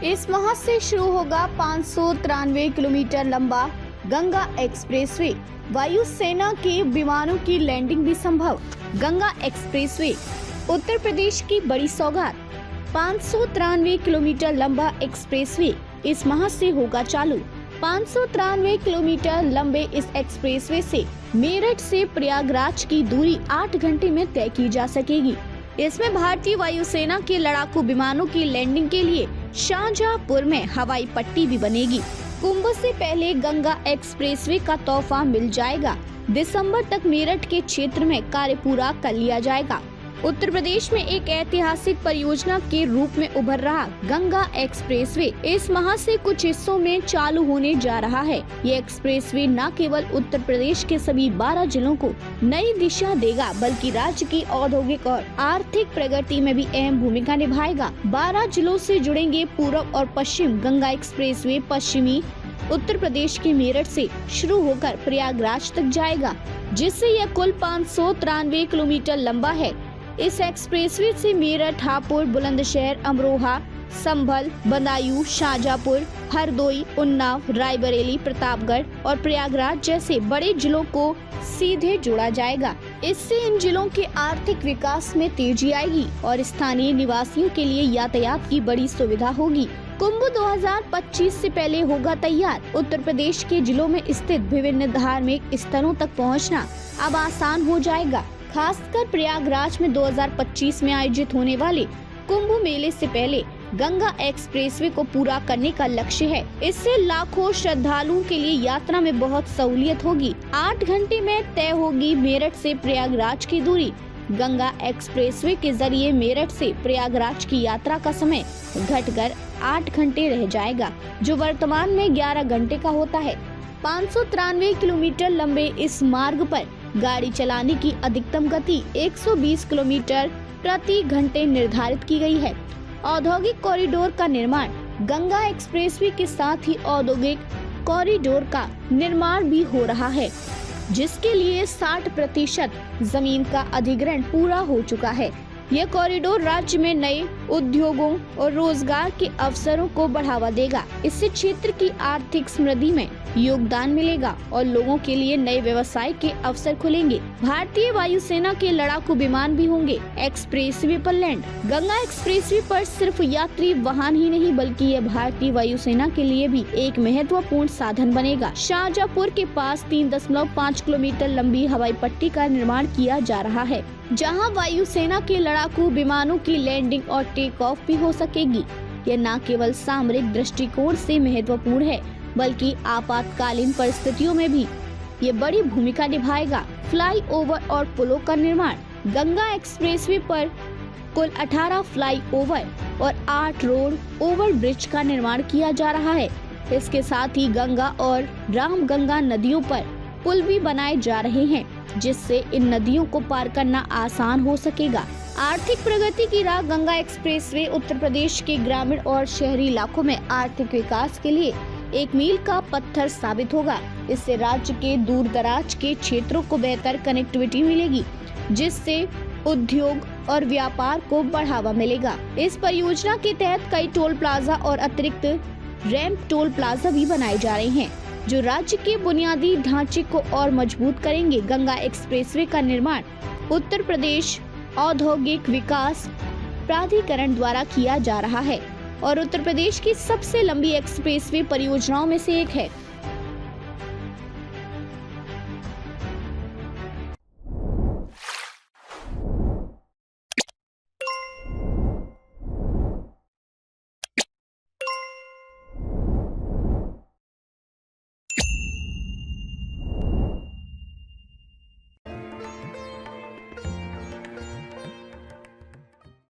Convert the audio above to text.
इस माह से शुरू होगा 593 किलोमीटर लंबा गंगा एक्सप्रेसवे। वायुसेना के विमानों की लैंडिंग भी संभव। गंगा एक्सप्रेसवे उत्तर प्रदेश की बड़ी सौगात। 593 किलोमीटर लंबा एक्सप्रेसवे इस माह से होगा चालू। 593 किलोमीटर लंबे इस एक्सप्रेसवे से मेरठ से प्रयागराज की दूरी 8 घंटे में तय की जा सकेगी। इसमें भारतीय वायुसेना के लड़ाकू विमानों की लैंडिंग के लिए शाहजहांपुर में हवाई पट्टी भी बनेगी। कुंभ से पहले गंगा एक्सप्रेसवे का तोहफा मिल जाएगा। दिसंबर तक मेरठ के क्षेत्र में कार्य पूरा कर लिया जाएगा। उत्तर प्रदेश में एक ऐतिहासिक परियोजना के रूप में उभर रहा गंगा एक्सप्रेसवे इस माह से कुछ हिस्सों में चालू होने जा रहा है। ये एक्सप्रेसवे न केवल उत्तर प्रदेश के सभी 12 जिलों को नई दिशा देगा, बल्कि राज्य की औद्योगिक और आर्थिक प्रगति में भी अहम भूमिका निभाएगा। 12 जिलों से जुड़ेंगे पूर्व और पश्चिम। गंगा एक्सप्रेसवे पश्चिमी उत्तर प्रदेश के मेरठ से शुरू होकर प्रयागराज तक जाएगा, जिससे यह कुल 593 किलोमीटर लंबा है। इस एक्सप्रेसवे से मेरठ, हापुड़, बुलंदशहर, अमरोहा, संभल, बदायूं, शाहजहांपुर, हरदोई, उन्नाव, रायबरेली, प्रतापगढ़ और प्रयागराज जैसे बड़े जिलों को सीधे जोड़ा जाएगा। इससे इन जिलों के आर्थिक विकास में तेजी आएगी और स्थानीय निवासियों के लिए यातायात की बड़ी सुविधा होगी। कुंभ 2025 से पहले होगा तैयार। उत्तर प्रदेश के जिलों में स्थित विभिन्न धार्मिक स्थलों तक पहुंचना अब आसान हो जाएगा। खासकर प्रयागराज में 2025 में आयोजित होने वाले कुंभ मेले से पहले गंगा एक्सप्रेसवे को पूरा करने का लक्ष्य है। इससे लाखों श्रद्धालुओं के लिए यात्रा में बहुत सहूलियत होगी। 8 घंटे में तय होगी मेरठ से प्रयागराज की दूरी। गंगा एक्सप्रेसवे के जरिए मेरठ से प्रयागराज की यात्रा का समय घटकर 8 घंटे रह जाएगा, जो वर्तमान में 11 घंटे का होता है। 593 किलोमीटर लंबे इस मार्ग पर गाड़ी चलाने की अधिकतम गति 120 किलोमीटर प्रति घंटे निर्धारित की गई है। औद्योगिक कॉरिडोर का निर्माण। गंगा एक्सप्रेसवे के साथ ही औद्योगिक कॉरिडोर का निर्माण भी हो रहा है, जिसके लिए 60% जमीन का अधिग्रहण पूरा हो चुका है। यह कॉरिडोर राज्य में नए उद्योगों और रोजगार के अवसरों को बढ़ावा देगा। इससे क्षेत्र की आर्थिक समृद्धि में योगदान मिलेगा और लोगों के लिए नए व्यवसाय के अवसर खुलेंगे। भारतीय वायुसेना के लड़ाकू विमान भी होंगे एक्सप्रेसवे पर लैंड। गंगा एक्सप्रेसवे पर सिर्फ यात्री वाहन ही नहीं, बल्कि यह भारतीय वायुसेना के लिए भी एक महत्वपूर्ण साधन बनेगा। शाहजहांपुर के पास 3.5 किलोमीटर लंबी हवाई पट्टी का निर्माण किया जा रहा है, जहां वायुसेना के लड़ाकू विमानों की लैंडिंग और टेक ऑफ भी हो सकेगी। यह न केवल सामरिक दृष्टिकोण से महत्वपूर्ण है, बल्कि आपातकालीन परिस्थितियों में भी ये बड़ी भूमिका निभाएगा। फ्लाई ओवर और पुलों का निर्माण। गंगा एक्सप्रेसवे पर कुल 18 फ्लाई ओवर और 8 रोड ओवर ब्रिज का निर्माण किया जा रहा है। इसके साथ ही गंगा और रामगंगा नदियों पर पुल भी बनाए जा रहे हैं, जिससे इन नदियों को पार करना आसान हो सकेगा। आर्थिक प्रगति की राह। गंगा एक्सप्रेसवे उत्तर प्रदेश के ग्रामीण और शहरी इलाकों में आर्थिक विकास के लिए एक मील का पत्थर साबित होगा। इससे राज्य के दूर दराज के क्षेत्रों को बेहतर कनेक्टिविटी मिलेगी, जिससे उद्योग और व्यापार को बढ़ावा मिलेगा। इस परियोजना के तहत कई टोल प्लाजा और अतिरिक्त रैंप टोल प्लाजा भी बनाए जा रहे हैं, जो राज्य के बुनियादी ढांचे को और मजबूत करेंगे। गंगा एक्सप्रेसवे का निर्माण उत्तर प्रदेश औद्योगिक विकास प्राधिकरण द्वारा किया जा रहा है और उत्तर प्रदेश की सबसे लंबी एक्सप्रेसवे परियोजनाओं में से एक है।